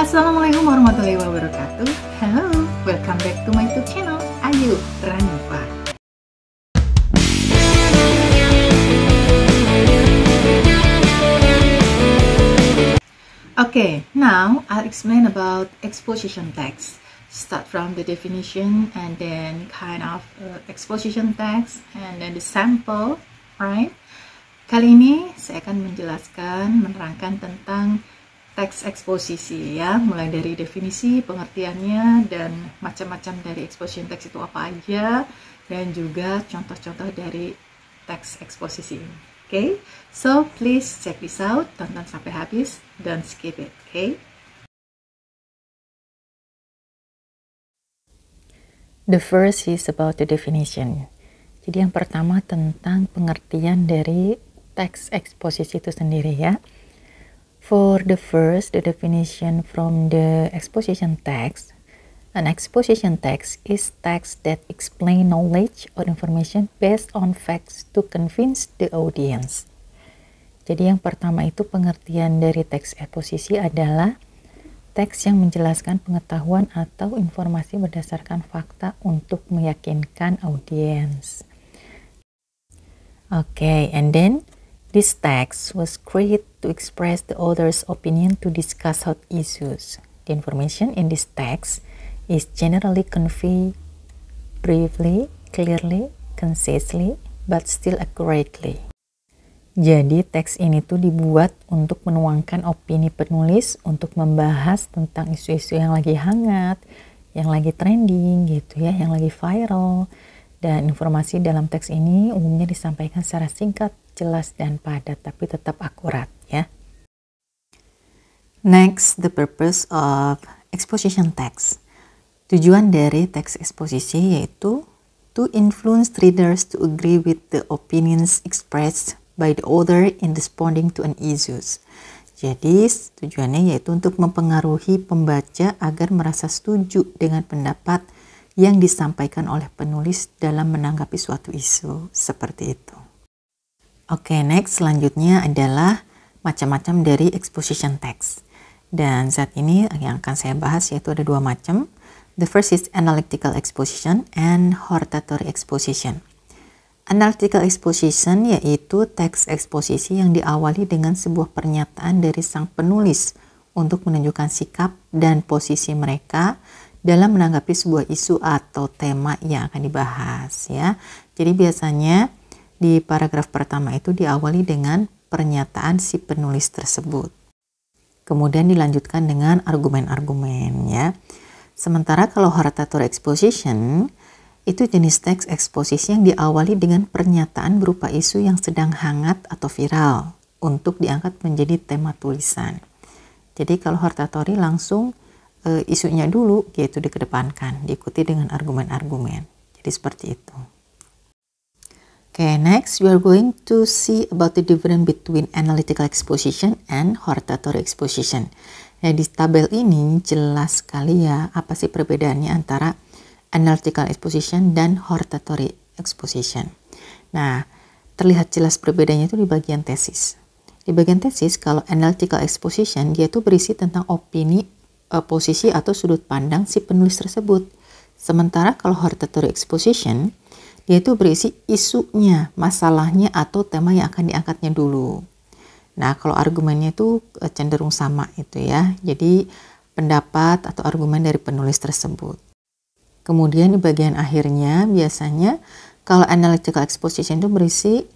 Assalamualaikum warahmatullahi wabarakatuh. Hello, welcome back to my YouTube channel, Ayu Ranifa. Okay, now I'll explain about exposition text. Start from the definition and then kind of exposition text and then the sample, right? Kali ini saya akan menjelaskan, menerangkan tentang teks eksposisi ya, mulai dari definisi, pengertiannya, dan macam-macam dari exposition text itu apa aja, dan juga contoh-contoh dari teks eksposisi ini. Okay, so please check this out, tonton sampai habis, don't skip it, okay? The first is about the definition. Jadi yang pertama tentang pengertian dari teks eksposisi itu sendiri ya. For the first, the definition from the exposition text. An exposition text is text that explain knowledge or information based on facts to convince the audience. Jadi yang pertama itu pengertian dari teks eksposisi adalah teks yang menjelaskan pengetahuan atau informasi berdasarkan fakta untuk meyakinkan audiens. Okay, and then this text was created to express the author's opinion to discuss hot issues. The information in this text is generally conveyed briefly, clearly, concisely, but still accurately. Jadi teks ini tuh dibuat untuk menuangkan opini penulis untuk membahas tentang isu-isu yang lagi hangat, yang lagi trending gitu ya, yang lagi viral. Dan informasi dalam teks ini umumnya disampaikan secara singkat, jelas, dan padat, tapi tetap akurat ya. Next, the purpose of exposition text. Tujuan dari teks eksposisi yaitu to influence readers to agree with the opinions expressed by the author in responding to an issues. Jadi tujuannya yaitu untuk mempengaruhi pembaca agar merasa setuju dengan pendapat yang disampaikan oleh penulis dalam menanggapi suatu isu, seperti itu. Oke, next selanjutnya adalah macam-macam dari exposition text. Dan saat ini yang akan saya bahas yaitu ada dua macam. The first is analytical exposition and hortatory exposition. Analytical exposition yaitu teks eksposisi yang diawali dengan sebuah pernyataan dari sang penulis untuk menunjukkan sikap dan posisi mereka dalam menanggapi sebuah isu atau tema yang akan dibahas ya. Jadi biasanya di paragraf pertama itu diawali dengan pernyataan si penulis tersebut. Kemudian dilanjutkan dengan argumen-argumen ya. Sementara kalau hortatory exposition itu jenis teks eksposisi yang diawali dengan pernyataan berupa isu yang sedang hangat atau viral untuk diangkat menjadi tema tulisan. Jadi kalau hortatory langsung isunya dulu yaitu dikedepankan, diikuti dengan argumen-argumen. Jadi seperti itu. Okay, next we are going to see about the difference between analytical exposition and hortatory exposition. Nah, di tabel ini jelas sekali ya apa sih perbedaannya antara analytical exposition dan hortatory exposition. Nah, terlihat jelas perbedaannya itu di bagian tesis. Di bagian tesis kalau analytical exposition dia itu berisi tentang opini, posisi atau sudut pandang si penulis tersebut. Sementara kalau hortatory exposition dia itu berisi isunya, masalahnya atau tema yang akan diangkatnya dulu. Nah, kalau argumennya itu cenderung sama itu ya. Jadi pendapat atau argumen dari penulis tersebut. Kemudian di bagian akhirnya biasanya kalau analytical exposition itu berisi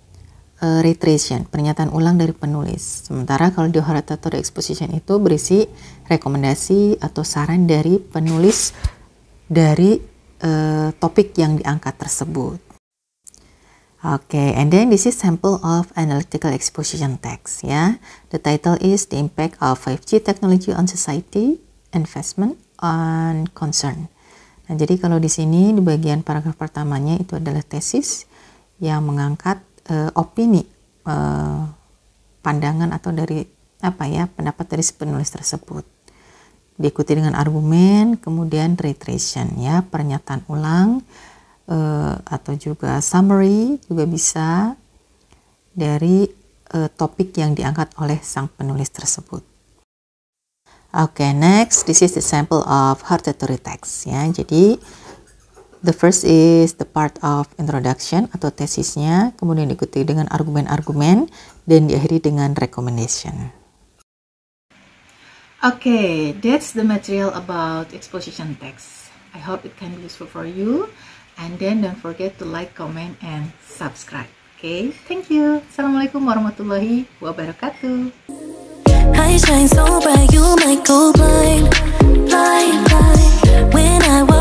reiteration, pernyataan ulang dari penulis. Sementara kalau di hortatory exposition itu berisi rekomendasi atau saran dari penulis dari topik yang diangkat tersebut. Okay, and then this is sample of analytical exposition text ya. The title is The Impact of 5G Technology on Society, Investment, and Concern. Nah, jadi kalau di sini di bagian paragraf pertamanya itu adalah tesis yang mengangkat opini, pandangan atau dari pendapat dari penulis tersebut. Diikuti dengan argumen, kemudian reiteration ya, pernyataan ulang atau juga summary juga bisa dari topik yang diangkat oleh sang penulis tersebut. Okay, next, this is the sample of hortatory text ya. Jadi the first is the part of introduction atau tesisnya, kemudian diikuti dengan argumen-argumen dan diakhiri dengan recommendation. Okay, that's the material about exposition text. I hope it can be useful for you. And then don't forget to like, comment, and subscribe. Okay, thank you. Assalamualaikum warahmatullahi wabarakatuh. I shine so bright, you might go blind, blind, blind. When I